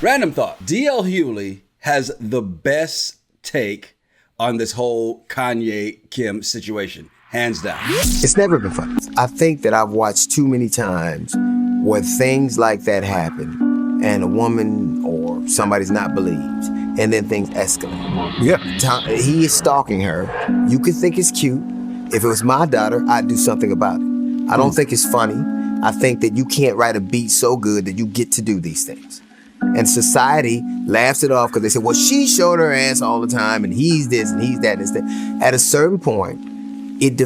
Random thought. DL Hughley has the best take on this whole Kanye Kim situation, hands down. It's never been fun. I think that I've watched too many times where things like that happen and a woman or somebody's not believed and then things escalate. Yeah. He is stalking her. You could think it's cute. If it was my daughter, I'd do something about it. I don't think it's funny. I think that you can't write a beat so good that you get to do these things. And society laughs it off because they say, well, she showed her ass all the time and he's this and he's that and that. At a certain point, it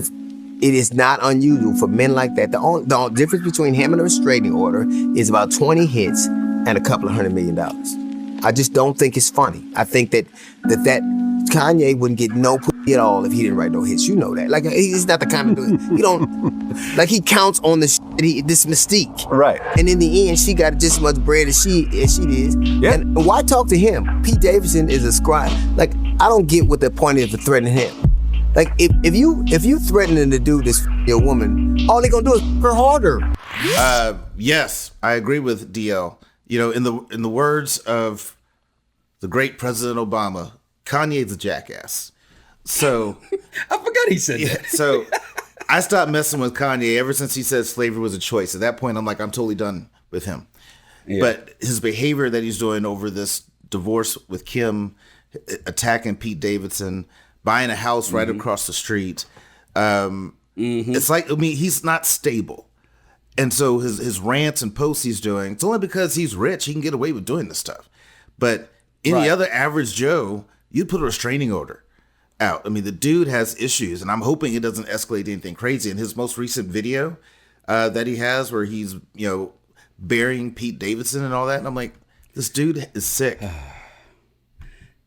is not unusual for men like that. The difference between him and a restraining order is about 20 hits and a couple of $100 million. I just don't think it's funny. I think that Kanye wouldn't get no pussy at all if he didn't write no hits. You know that. Like, he's not the kind of dude. He don't, like, he counts on this mystique. Right. And in the end, she got just as much bread as she is. Yeah. And why talk to him? Pete Davidson is a scribe. Like, I don't get what the point is for threatening him. Like, if you threatening to do this for your woman, all they gonna do is her harder. Yes, I agree with DL. You know, in the words of the great President Obama, Kanye's a jackass. So I forgot he said that. So I stopped messing with Kanye ever since he said slavery was a choice. At that point, I'm totally done with him. Yeah. But his behavior that he's doing over this divorce with Kim, attacking Pete Davidson, buying a house right across the street, it's like, I mean, he's not stable. And so his rants and posts he's doing, it's only because he's rich, he can get away with doing this stuff. But any other average Joe, you'd put a restraining order out. I mean, the dude has issues, and I'm hoping it doesn't escalate to anything crazy. In his most recent video that he has where he's, burying Pete Davidson and all that, and I'm like, this dude is sick.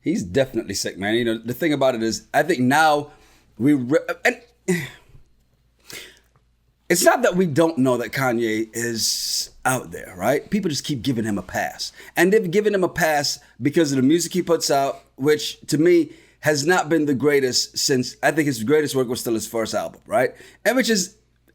He's definitely sick, man. You know, the thing about it is, I think now it's not that we don't know that Kanye is out there, right? People just keep giving him a pass. And they've given him a pass because of the music he puts out, which to me has not been the greatest since, I think his greatest work was still his first album, right? And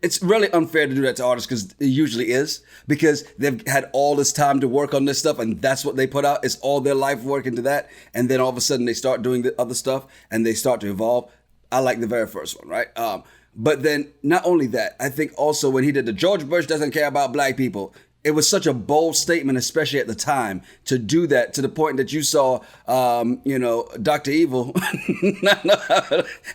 it's really unfair to do that to artists because it usually is, because they've had all this time to work on this stuff and that's what they put out. It's all their life work into that. And then all of a sudden they start doing the other stuff and they start to evolve. I like the very first one, right? But then not only that, I think also when he did the George Bush doesn't care about black people, it was such a bold statement, especially at the time, to do that to the point that you saw, Dr. Evil not know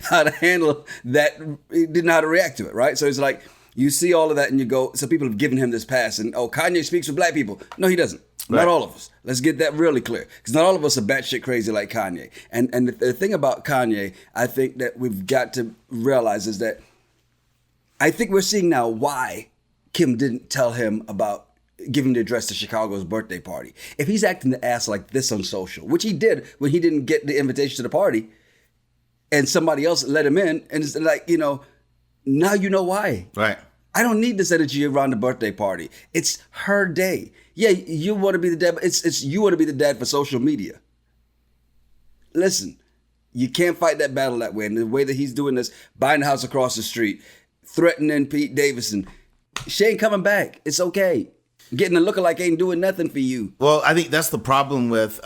how to handle that. He didn't know how to react to it, right? So it's like, you see all of that and you go, so people have given him this pass and, Kanye speaks for black people. No, he doesn't. Right. Not all of us. Let's get that really clear. Because not all of us are batshit crazy like Kanye. And the thing about Kanye, I think that we've got to realize is that I think we're seeing now why Kim didn't tell him about giving the address to Chicago's birthday party. If he's acting the ass like this on social, which he did when he didn't get the invitation to the party, and somebody else let him in, and it's like, now you know why. Right. I don't need this energy around the birthday party. It's her day. Yeah, you want to be the dad, but it's you want to be the dad for social media. Listen, you can't fight that battle that way. And the way that he's doing this, buying the house across the street, threatening Pete Davidson, she ain't coming back. It's okay. Getting a lookalike ain't doing nothing for you. Well, I think that's the problem with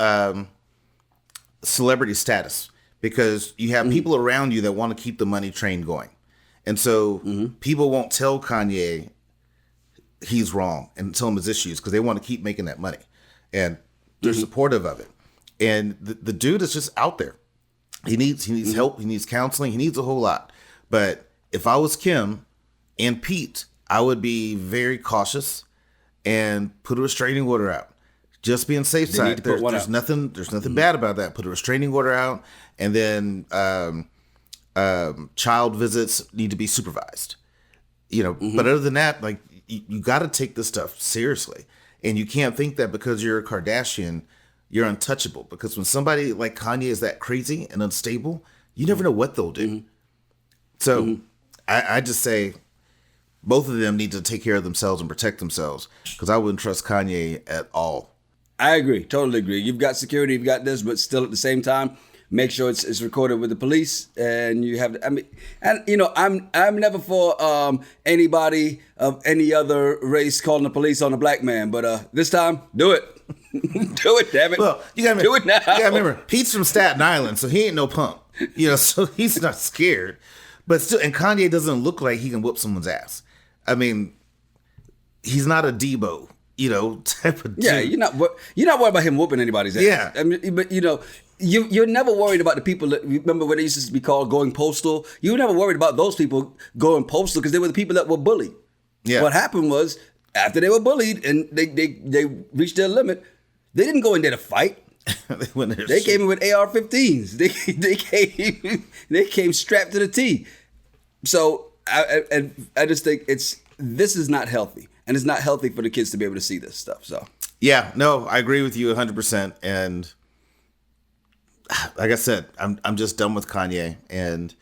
celebrity status, because you have people around you that want to keep the money train going. And so people won't tell Kanye he's wrong and tell him his issues because they want to keep making that money. And they're supportive of it. And the dude is just out there. He needs help. He needs counseling. He needs a whole lot. But if I was Kim and Pete, I would be very cautious and put a restraining order out. Just be on safe side. There's nothing bad about that. Put a restraining order out, and then child visits need to be supervised. But other than that, like, you got to take this stuff seriously, and you can't think that because you're a Kardashian, you're untouchable. Because when somebody like Kanye is that crazy and unstable, you never know what they'll do. So I just say both of them need to take care of themselves and protect themselves, because I wouldn't trust Kanye at all. I agree. Totally agree. You've got security, you've got this, but still at the same time, make sure it's recorded with the police, and you have. I'm never for anybody of any other race calling the police on a black man, but this time, do it. Do it, damn it. Well, you gotta do it now. You gotta remember, Pete's from Staten Island, so he ain't no punk. So he's not scared. But still, and Kanye doesn't look like he can whoop someone's ass. I mean, he's not a Debo, type of dude. Yeah, you're not worried about him whooping anybody's ass. Yeah. I mean, but you're never worried about the people that, remember when they used to be called going postal? You were never worried about those people going postal because they were the people that were bullied. Yeah. What happened was, after they were bullied and they reached their limit, they didn't go in there to fight. They came in with AR-15s. They came strapped to the T. So I just think this is not healthy, and it's not healthy for the kids to be able to see this stuff. So yeah, no, I agree with you 100%. And like I said, I'm just done with Kanye, and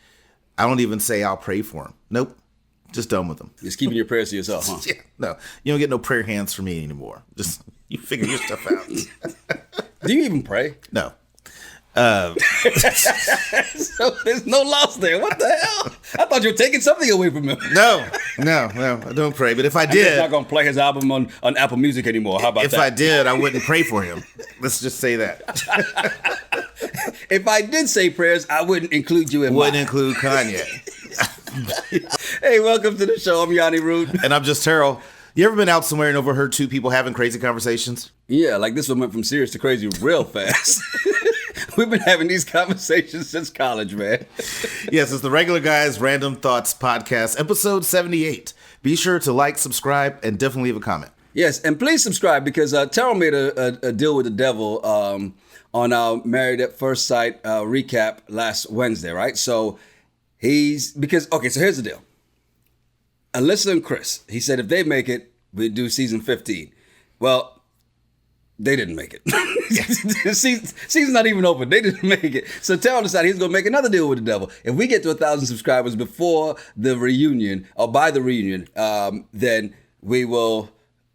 I don't even say I'll pray for him. Nope, just done with him. Just keeping your prayers to yourself, huh? Yeah, no, you don't get no prayer hands from me anymore. Just you figure your stuff out. Do you even pray? No. So there's no loss there. What the hell? I thought you were taking something away from him. No, I don't pray. But if I I'm did, not gonna play his album on Apple Music anymore. How about if that? I did, I wouldn't pray for him. Let's just say that. If I did say prayers, I wouldn't include you in Wouldn't mine. include Kanye. Hey, welcome to the show. I'm Yanni Root. And I'm just Terrell. You ever been out somewhere and overheard two people having crazy conversations? Yeah, like this one went from serious to crazy real fast. We've been having these conversations since college, man. Yes, it's the Regular Guys Random Thoughts Podcast, episode 78. Be sure to like, subscribe, and definitely leave a comment. Yes, and please subscribe because Terrell made a deal with the devil on our Married at First Sight recap last Wednesday, right? So so here's the deal. Alyssa and Chris, he said if they make it, we'd do season 15. Well, they didn't make it. Season's not even open. They didn't make it. So Terrell decided he's going to make another deal with the devil. If we get to 1,000 subscribers before the reunion, or by the reunion, then we will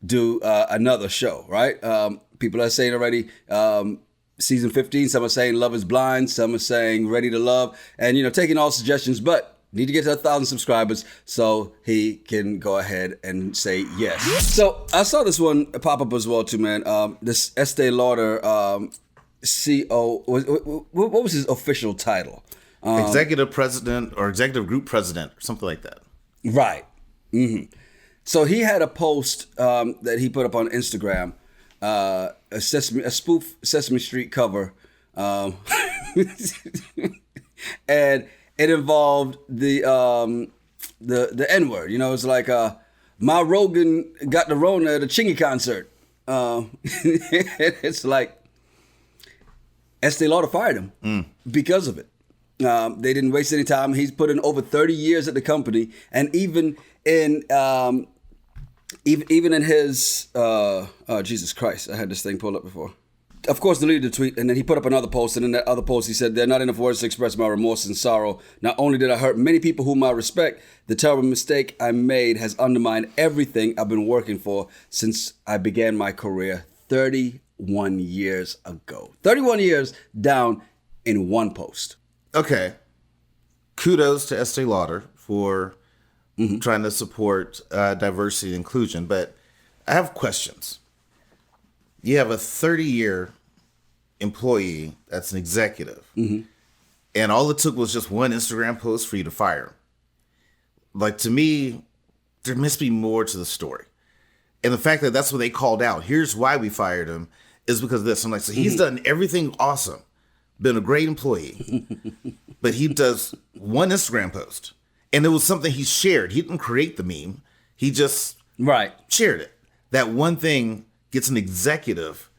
do another show, right? People are saying already season 15. Some are saying Love is Blind. Some are saying Ready to Love. And, taking all suggestions, but need to get to 1,000 subscribers so he can go ahead and say yes. So I saw this one pop up as well too, man. This Estee Lauder CO. What was his official title? Executive president or executive group president or something like that. Right. Mm-hmm. So he had a post that he put up on Instagram, a spoof Sesame Street cover, and it involved the N-word. It's like Ma Rogan got the Rona at a Chingy concert. It's like Estee Lauder fired him because of it. They didn't waste any time. He's put in over 30 years at the company, and even in his Jesus Christ, I had this thing pulled up before. Of course, deleted the tweet, and then he put up another post, and in that other post he said, "There are not enough words to express my remorse and sorrow. Not only did I hurt many people whom I respect, the terrible mistake I made has undermined everything I've been working for since I began my career 31 years ago." 31 years down in one post. Okay. Kudos to Estee Lauder for trying to support diversity and inclusion, but I have questions. You have a 30-year employee that's an executive, and all it took was just one Instagram post for you to fire him. Like, to me, there must be more to the story. And the fact that that's what they called out, here's why we fired him, is because of this. I'm like, so he's done everything awesome, been a great employee, but he does one Instagram post. And it was something he shared. He didn't create the meme. He just shared it. That one thing gets an executive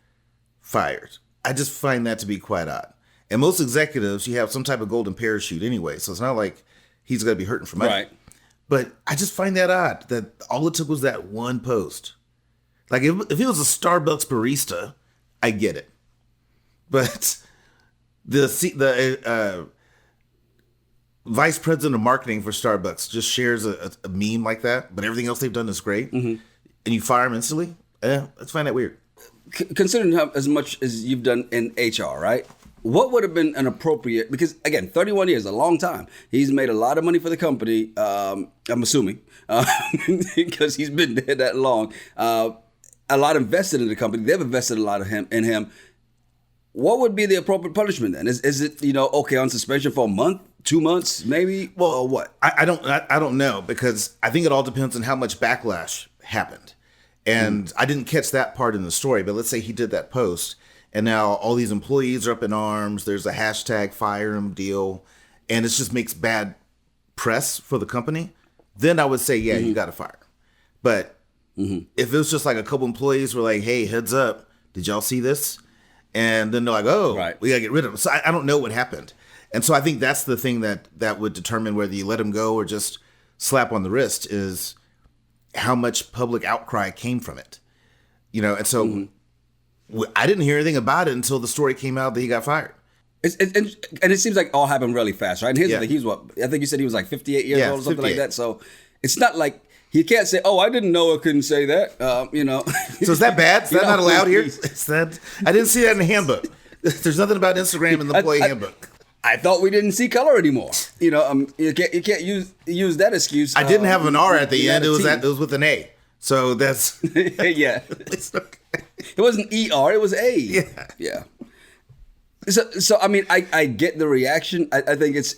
fired. I just find that to be quite odd. And most executives, you have some type of golden parachute anyway. So it's not like he's going to be hurting for money. Right. But I just find that odd that all it took was that one post. Like if it was a Starbucks barista, I get it. But the vice president of marketing for Starbucks just shares a meme like that, but everything else they've done is great, and you fire him instantly? I find that weird. Considering how as much as you've done in HR, right? What would have been an appropriate, because again, 31 years, a long time. He's made a lot of money for the company, I'm assuming, because he's been there that long. a lot invested in the company. They've invested a lot of in him. What would be the appropriate punishment then? Is it, okay, on suspension for a month, 2 months, maybe? Well, or what? I don't know, because I think it all depends on how much backlash happened. And I didn't catch that part in the story, but let's say he did that post and now all these employees are up in arms. There's a hashtag fire him deal, and it just makes bad press for the company. Then I would say, yeah, you got to fire him. But if it was just like a couple employees were like, hey, heads up, did y'all see this? And then they're like, oh, right, we got to get rid of him. So I don't know what happened. And so I think that's the thing that would determine whether you let him go or just slap on the wrist, is how much public outcry came from it. And so I didn't hear anything about it until the story came out that he got fired. And it seems like all happened really fast, right? And here's the thing, he's what? I think you said he was like 58 years old or something 58. Like that. So it's not like he can't say, oh, I didn't know I couldn't say that, So is that bad? Is that not allowed here? I didn't see that in the handbook. There's nothing about Instagram in the employee handbook. I thought we didn't see color anymore. You can't use that excuse. I didn't have an R at the end. It was with an A. So that's yeah. It's okay. It wasn't ER. It was A. Yeah. So I mean, I get the reaction. I think it's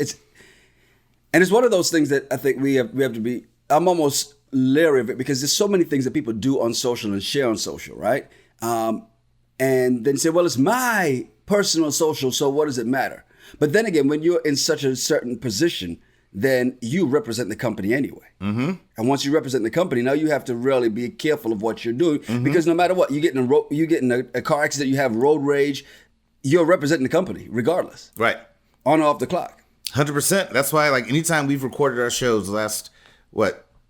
and it's one of those things that I think we have to be. I'm almost leery of it because there's so many things that people do on social and share on social, right? And then say, well, it's my personal social, so what does it matter? But then again, when you're in such a certain position, then you represent the company anyway. And once you represent the company, now you have to really be careful of what you're doing, because no matter what, you get in a car accident, you have road rage, you're representing the company regardless. Right. On or off the clock. 100%. That's why, like, anytime we've recorded our shows the last,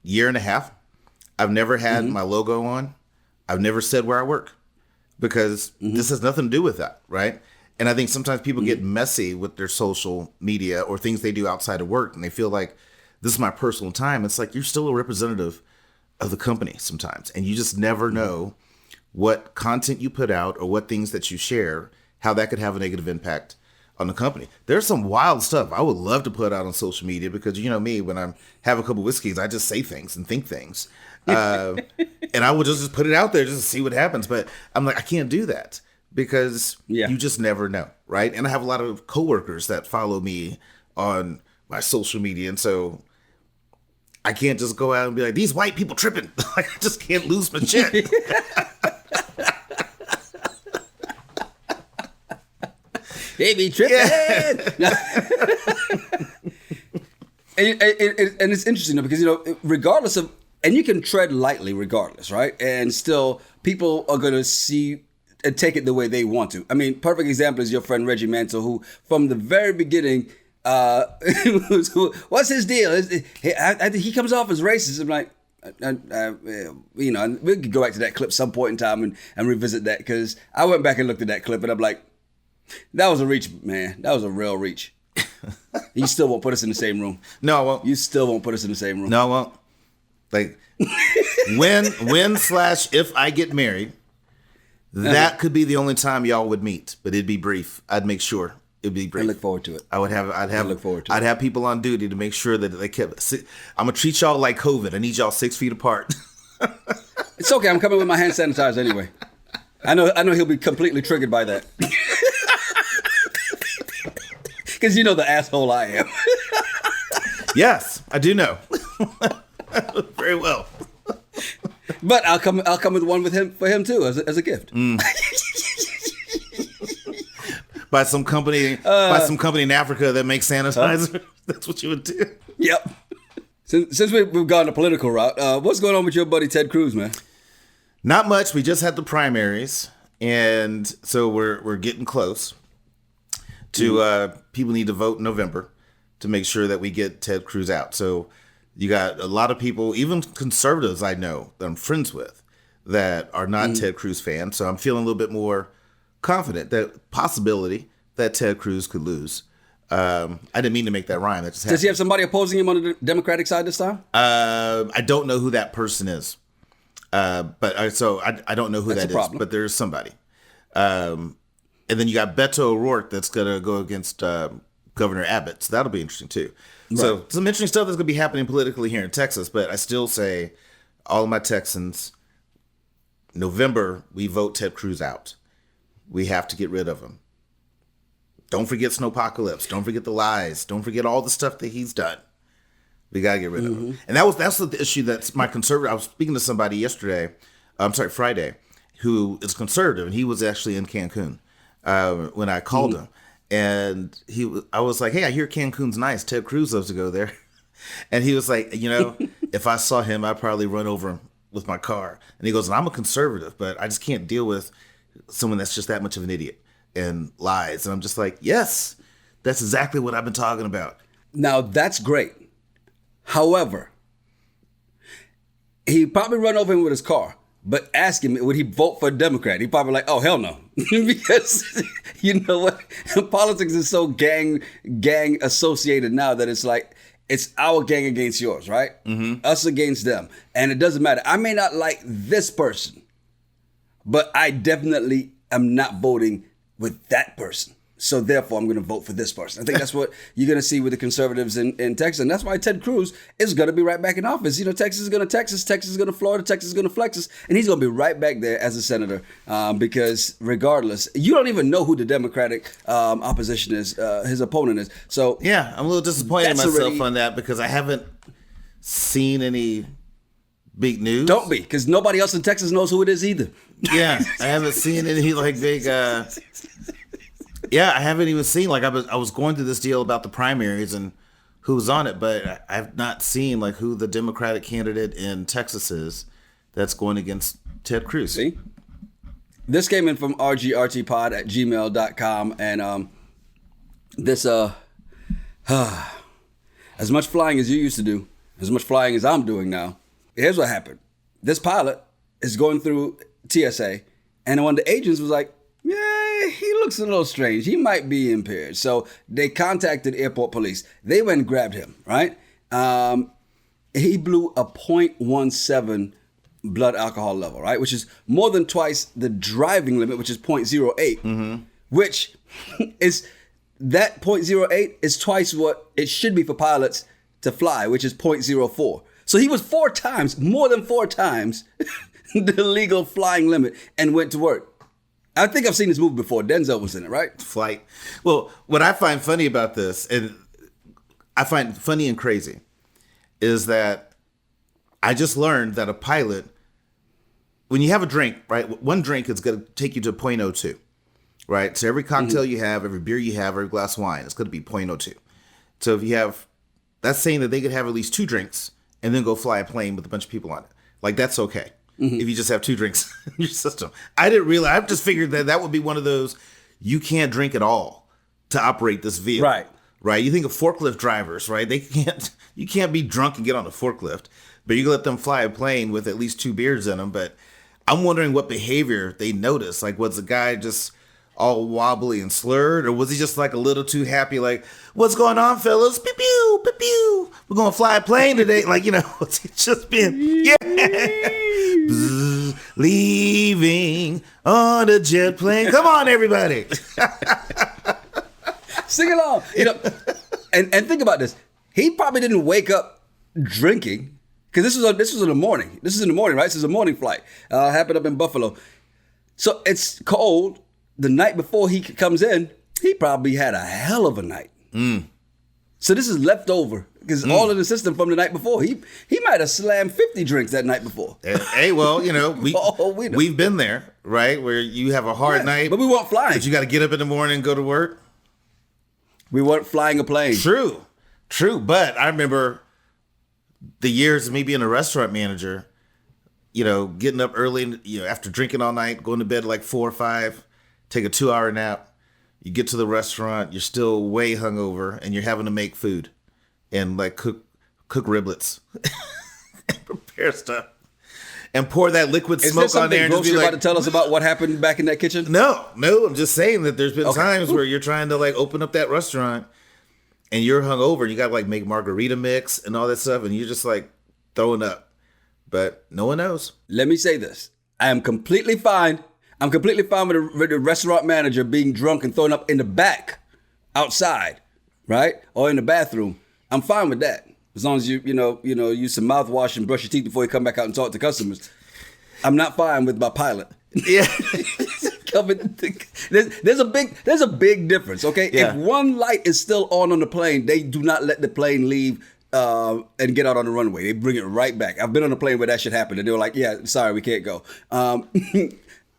year and a half, I've never had my logo on. I've never said where I work, because this has nothing to do with that, right? And I think sometimes people get messy with their social media or things they do outside of work, and they feel like this is my personal time. It's like you're still a representative of the company sometimes, and you just never know what content you put out or what things that you share, how that could have a negative impact on the company. There's some wild stuff I would love to put out on social media, because you know me, when I have a couple whiskeys, I just say things and think things. And I would just put it out there just to see what happens. But I'm like, I can't do that, because you just never know, right? And I have a lot of coworkers that follow me on my social media. And so I can't just go out and be like, these white people tripping. Like, I just can't lose my shit. They be tripping. Yeah. And it's interesting though, because regardless of, and you can tread lightly regardless, right? And still, people are going to see and take it the way they want to. I mean, perfect example is your friend Reggie Mantle, who from the very beginning, what's his deal? He comes off as racist. I'm like, and we could go back to that clip some point in time and revisit that, because I went back and looked at that clip and I'm like, that was a reach, man. That was a real reach. You still won't put us in the same room. No, I won't. You still won't put us in the same room. No, I won't. Like, when/if I get married, that could be the only time y'all would meet, but it'd be brief. I'd make sure it'd be brief. I look forward to it. I'd look forward to it. I'd have people on duty to make sure that they kept. I'm gonna treat y'all like COVID. I need y'all 6 feet apart. It's okay. I'm coming with my hand sanitizer anyway. I know he'll be completely triggered by that. Because you know the asshole I am. Yes, I do know. Very well. But I'll come with one for him too, as a gift. By some company in Africa that makes sanitizer. That's what you would do. Yep. Since we've gone the political route, what's going on with your buddy Ted Cruz, man? Not much. We just had the primaries, and so we're getting close to people need to vote in November to make sure that we get Ted Cruz out. So you got a lot of people, even conservatives I know that I'm friends with, that are not Ted Cruz fans. So I'm feeling a little bit more confident that possibility that Ted Cruz could lose. I didn't mean to make that rhyme. That just happened. Does he have somebody opposing him on the Democratic side this time? I don't know who that person is. But I don't know who that is, but there's somebody. And then you got Beto O'Rourke that's going to go against Governor Abbott. So that'll be interesting too. Right. So some interesting stuff that's going to be happening politically here in Texas. But I still say all of my Texans, November, we vote Ted Cruz out. We have to get rid of him. Don't forget Snowpocalypse. Don't forget the lies. Don't forget all the stuff that he's done. We got to get rid of him. And that's the issue that's my conservative. I was speaking to somebody Friday, who is conservative, and he was actually in Cancun when I called him. And I was like, hey, I hear Cancun's nice. Ted Cruz loves to go there. And he was like, if I saw him, I'd probably run over him with my car. And he goes, I'm a conservative, but I just can't deal with someone that's just that much of an idiot and lies. And I'm just like, yes, that's exactly what I've been talking about. Now, that's great. However, he probably run over him with his car. But ask him, would he vote for a Democrat? He'd probably like, oh, hell no. Because you know what? Politics is so gang associated now that it's like, it's our gang against yours, right? Us against them. And it doesn't matter. I may not like this person, but I definitely am not voting with that person. So therefore, I'm going to vote for this person. I think that's what you're going to see with the conservatives in Texas. And that's why Ted Cruz is going to be right back in office. Texas is going to Texas. Texas is going to Florida. Texas is going to Flexus. And he's going to be right back there as a senator because regardless, you don't even know who the Democratic opposition is, his opponent is. So yeah, I'm a little disappointed in myself on that because I haven't seen any big news. Don't be, because nobody else in Texas knows who it is either. Yeah, I haven't seen any like big... Yeah, I haven't even seen, like, I was going through this deal about the primaries and who's on it, but I've not seen, like, who the Democratic candidate in Texas is that's going against Ted Cruz. See? This came in from rgrtpod@gmail.com, and this, as much flying as you used to do, as much flying as I'm doing now, here's what happened. This pilot is going through TSA, and one of the agents was like, yeah, he looks a little strange. He might be impaired. So they contacted airport police. They went and grabbed him, right? He blew a 0.17 blood alcohol level, right? Which is more than twice the driving limit, which is 0.08, which is, that 0.08 is twice what it should be for pilots to fly, which is 0.04. So he was more than four times the legal flying limit and went to work. I think I've seen this movie before. Denzel was in it, right? Flight. Well, what I find funny about this, and I find funny and crazy, is that I just learned that a pilot, when you have a drink, right, one drink is going to take you to 0.02, right? So every cocktail you have, every beer you have, every glass of wine, it's going to be 0.02. So if you have, that's saying that they could have at least 2 drinks and then go fly a plane with a bunch of people on it. Like, that's okay. If you just have 2 drinks in your system. I didn't realize, I just figured that would be one of those, you can't drink at all to operate this vehicle. Right. You think of forklift drivers, right? You can't be drunk and get on a forklift, but you can let them fly a plane with at least 2 beers in them. But I'm wondering what behavior they noticed. Like, was the guy just all wobbly and slurred, or was he just like a little too happy? Like, what's going on, fellas? Pew pew, pew pew. We're gonna fly a plane today. Like, it's just been leaving on a jet plane. Come on, everybody. Sing along. And think about this. He probably didn't wake up drinking, because this was in the morning. This is in the morning, right? This is a morning flight. Happened up in Buffalo. So it's cold. The night before he comes in, he probably had a hell of a night. So this is leftover, because all in the system from the night before. He might have slammed 50 drinks that night before. Hey, well, we've been there, right? Where you have a hard night. But we weren't flying. But you got to get up in the morning and go to work. We weren't flying a plane. True. But I remember the years of me being a restaurant manager, getting up early, after drinking all night, going to bed at like 4 or 5, take a 2-hour nap. You get to the restaurant, you're still way hungover, and you're having to make food and like cook riblets and prepare stuff and pour that liquid smoke on there. And just be like, about to tell us about what happened back in that kitchen? No, I'm just saying that there's been times where you're trying to like open up that restaurant and you're hungover and you got to like make margarita mix and all that stuff, and you're just like throwing up, but no one knows. Let me say this. I am completely fine. I'm completely fine with the restaurant manager being drunk and throwing up in the back, outside, right? Or in the bathroom. I'm fine with that. As long as you use some mouthwash and brush your teeth before you come back out and talk to customers. I'm not fine with my pilot. Yeah. There's a big difference. Okay, Yeah. if one light is still on the plane, they do not let the plane leave and get out on the runway. They bring it right back. I've been on a plane where that shit happened, and they were like, "Yeah, sorry, we can't go."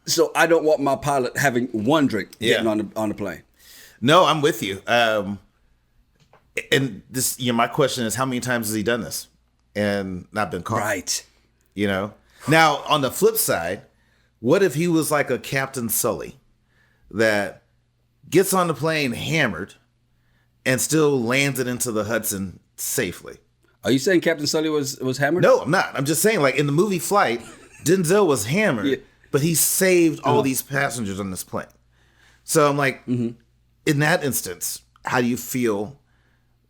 So I don't want my pilot having one drink getting on the plane. No, I'm with you. And this, my question is, how many times has he done this and not been caught? Right. Now on the flip side, what if he was like a Captain Sully that gets on the plane hammered and still lands it into the Hudson safely? Are you saying Captain Sully was hammered? No, I'm not. I'm just saying, like in the movie Flight, Denzel was hammered, but he saved all these passengers on this plane. So I'm like, in that instance, how do you feel?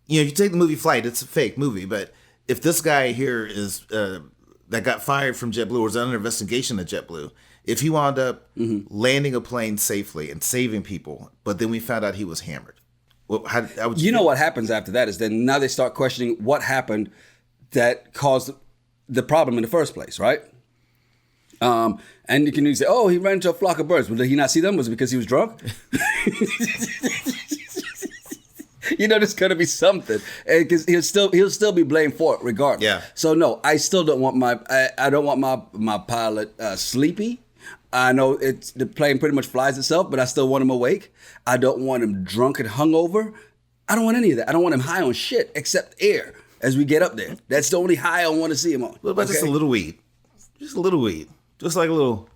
You take the movie Flight, it's a fake movie, but if this guy here is that got fired from JetBlue or was under investigation at JetBlue, if he wound up landing a plane safely and saving people, but then we found out he was hammered, well, how would you know what happens after that is then now they start questioning what happened that caused the problem in the first place, right? And you can say, "Oh, he ran into a flock of birds." Well, did he not see them? Was it because he was drunk? There's gonna be something, because he'll still be blamed for it regardless. Yeah. So no, I still don't want I don't want my pilot sleepy. I know the plane pretty much flies itself, but I still want him awake. I don't want him drunk and hungover. I don't want any of that. I don't want him high on shit except air as we get up there. That's the only high I want to see him on. What about just a little weed? Just a little weed. Just like a little.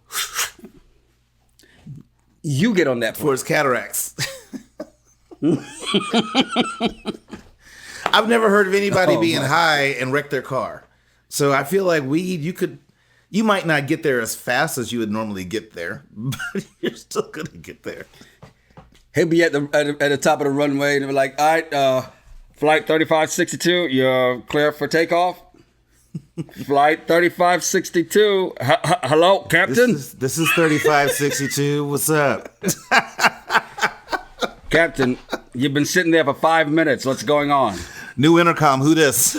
You get on that for his cataracts. I've never heard of anybody being high and wreck their car. So I feel like weed, you might not get there as fast as you would normally get there, but you're still gonna get there. He'll be at the top of the runway and they'll be like, "All right, flight 3562, you're clear for takeoff." Flight 3562. Hello, Captain. This is 3562. What's up? Captain, you've been sitting there for 5 minutes. What's going on? New intercom. Who this?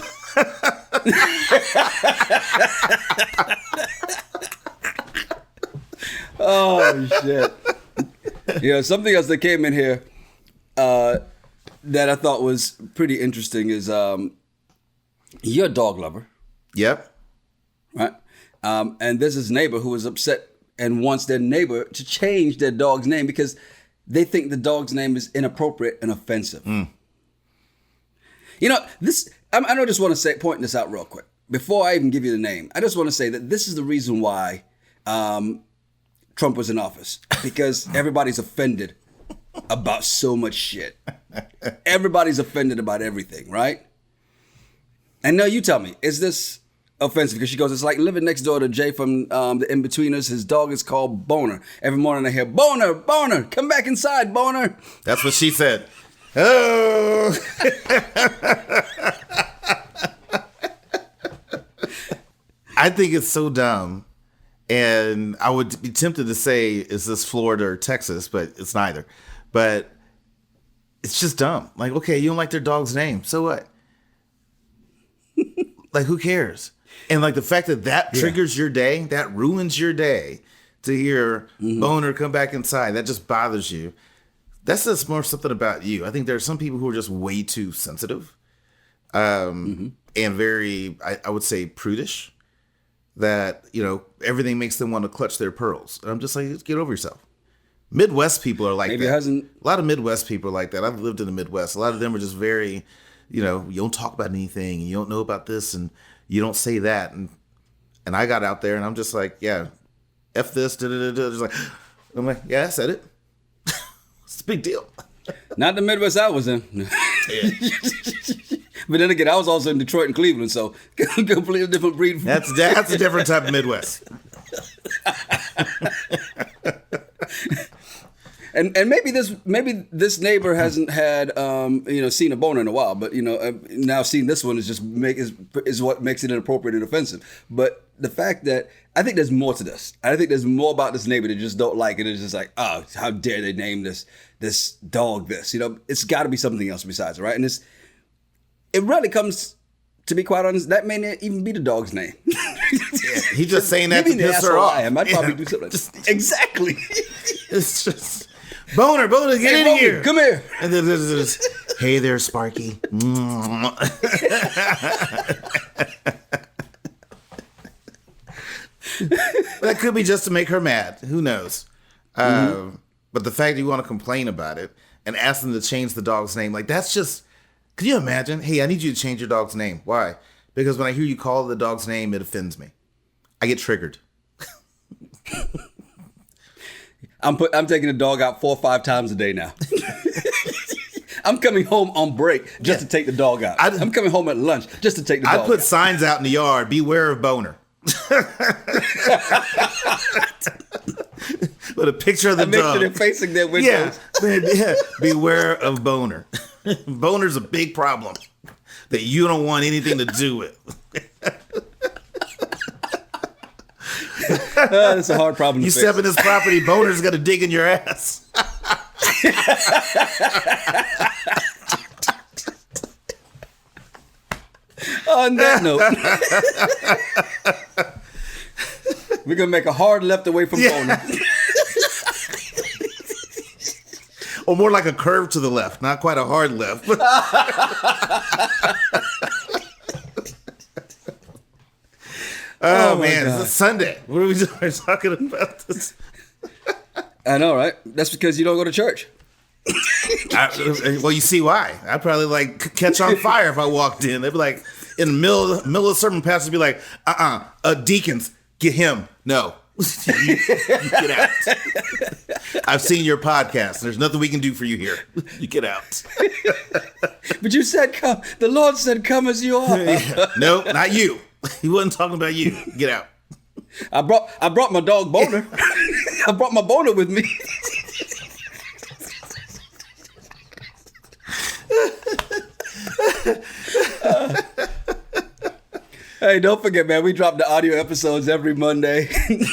Oh, shit. Something else that came in here that I thought was pretty interesting is you're a dog lover. Yep. Right? And there's this neighbor who was upset and wants their neighbor to change their dog's name because they think the dog's name is inappropriate and offensive. This. I just want to point this out real quick. Before I even give you the name, I just want to say that this is the reason why Trump was in office. Because everybody's offended about so much shit. Everybody's offended about everything, right? And now you tell me, is this offensive? Because she goes, "It's like living next door to Jay from the In-Betweeners. His dog is called Boner. Every morning I hear, 'Boner, Boner, come back inside, Boner.'" That's what she said. Oh. I think it's so dumb. And I would be tempted to say, is this Florida or Texas? But it's neither. But it's just dumb. Like, okay, you don't like their dog's name. So what? Like, who cares? And like the fact that triggers your day, that ruins your day to hear Boner come back inside, that just bothers you. That's just more something about you. I think there are some people who are just way too sensitive and very, I would say, prudish, that, everything makes them want to clutch their pearls. And I'm just like, get over yourself. Midwest people are like that. A lot of Midwest people are like that. I've lived in the Midwest. A lot of them are just very, you don't talk about anything, and you don't know about this, and you don't say that. And I got out there, and I'm just like, yeah, F this, Just like, I'm like, yeah, I said it. It's a big deal. Not the Midwest I was in. Yeah. But then again, I was also in Detroit and Cleveland, so completely different breed. That's a different type of Midwest. And maybe this neighbor hasn't had seen a boner in a while, but now seeing this one is what makes it inappropriate and offensive. But the fact that I think there's more to this. I think there's more about this neighbor that just don't like it. It's just like, oh, how dare they name this dog this? It's got to be something else besides it, right? And it really comes, to be quite honest, that may not even be the dog's name. He's just saying that You to mean the piss her asshole off. I am. I'd probably Yeah. do something like that. Exactly. It's just boner, get Hey, in Bobby, here. come here. And then there's this, hey there, Sparky. That could be just to make her mad. Who knows? But the fact that you want to complain about it and ask them to change the dog's name, like that's just. Could you imagine? Hey, I need you to change your dog's name. Why? Because when I hear you call the dog's name, it offends me. I get triggered. I'm taking the dog out 4 or 5 times a day now. I'm coming home on break just to take the dog out. I'm coming home at lunch just to take the dog out. I put signs out in the yard. Beware of boner. With a picture of the I make dog. sure they're facing their windows. Yeah. Beware of boner. Boner's a big problem that you don't want anything to do with. That's a hard problem to You fix. step in this property, boner's gonna dig in your ass. On that note, we're going to make a hard left away from Boner. Or more like a curve to the left, not quite a hard left. Oh man, God. it's a Sunday. What are we doing? We're talking about this. I know, right? That's because you don't go to church. Well, you see why. I'd probably like catch on fire if I walked in. They'd be like, in the middle of sermon, pastor would be like, deacons, get him. No. you get out. I've seen your podcast. There's nothing we can do for you here. You get out. But you said come. The Lord said come as you are. No, not you. He wasn't talking about you. Get out. I brought my dog Boner. I brought my Boner with me. Hey, don't forget, man, we drop the audio episodes every Monday.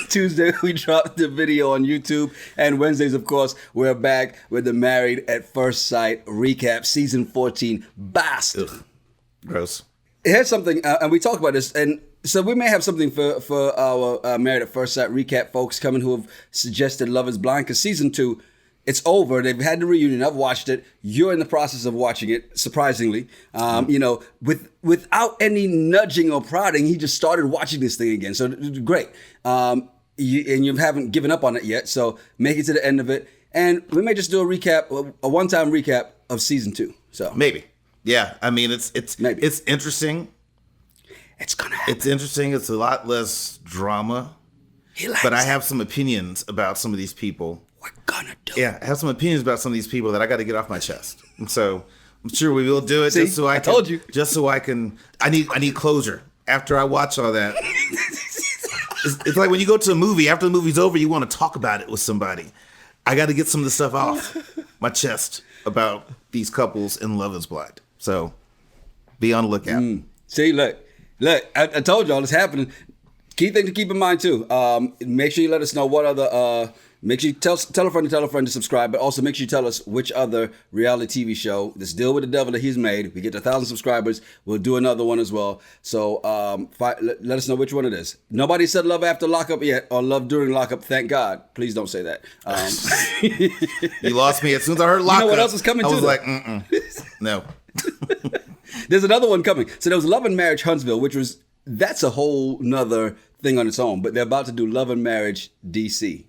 Tuesday, we drop the video on YouTube. And Wednesdays, of course, we're back with the Married at First Sight recap, season 14. Bastard. Ugh. Gross. Here's something, and we talk about this, and so we may have something for our Married at First Sight recap folks coming who have suggested Love is Blind, because season 2, it's over. They've had the reunion. I've watched it. You're in the process of watching it, surprisingly. You know, without any nudging or prodding, he just started watching this thing again. So great. You haven't given up on it yet. So make it to the end of it. And we may just do a recap, a one-time recap of season 2. So Maybe. Yeah. I mean, it's Maybe. it's interesting. It's going to happen. It's interesting. It's a lot less drama. But I have some opinions about some of these people. We're going to do it. Yeah, I have some opinions about some of these people that I got to get off my chest. And so I'm sure we will do it. See, just so I told you. Just so I can. I need closure after I watch all that. It's like when you go to a movie. After the movie's over, you want to talk about it with somebody. I got to get some of the stuff off my chest about these couples in Love is Blind. So be on the lookout. See, look, I told y'all it's happening. Key thing to keep in mind too. Make sure you let us know what other. Make sure you tell a friend to subscribe, but also make sure you tell us which other reality TV show, this Deal with the Devil that he's made. We get to 1,000 subscribers, we'll do another one as well. So let us know which one it is. Nobody said Love After Lockup yet, or Love During Lockup. Thank God. Please don't say that. You lost me as soon as I heard Lockup. You know what else is coming I too, was though? like, no. There's another one coming. So there was Love and Marriage Huntsville, that's a whole nother thing on its own. But they're about to do Love and Marriage DC.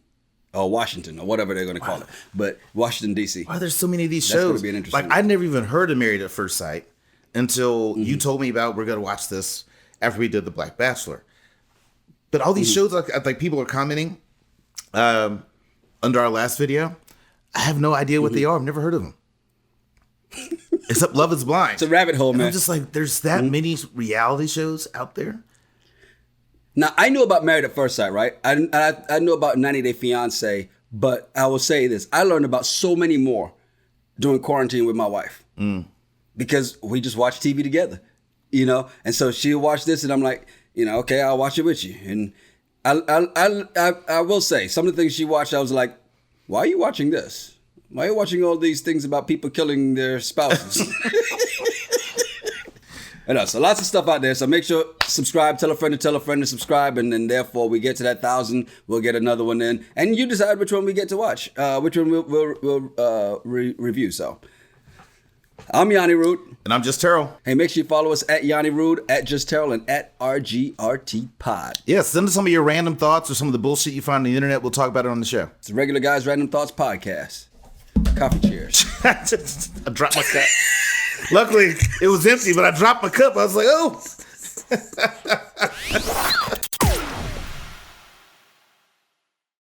Or Washington, or whatever they're going to call it. But Washington, D.C. Why there's so many of these That's shows? gonna be an interesting Like, one. I'd never even heard of Married at First Sight until you told me about we're going to watch this after we did The Black Bachelor. But all these shows, like people are commenting under our last video. I have no idea what they are. I've never heard of them. Except Love is Blind. It's a rabbit hole, And man. I'm just like, there's that many reality shows out there. Now, I knew about Married at First Sight, right? I knew about 90 Day Fiancé, but I will say this. I learned about so many more during quarantine with my wife. Because we just watch TV together, you know? And so she'll watch this, and I'm like, okay, I'll watch it with you. And I will say, some of the things she watched, I was like, why are you watching this? Why are you watching all these things about people killing their spouses? So lots of stuff out there. So make sure subscribe, tell a friend to subscribe, and then therefore we get to that 1,000, we'll get another one in, and you decide which one we get to watch, which one we'll review. So I'm Yanni Root, and I'm Just Terrell. Hey, make sure you follow us at Yanni Root, at Just Terrell, and at RGRT Pod. Yeah, send us some of your random thoughts or some of the bullshit you find on the internet. We'll talk about it on the show. It's the Regular Guys Random Thoughts Podcast. Coffee cheers. I dropped my cup. Luckily, it was empty, but I dropped my cup. I was like, oh.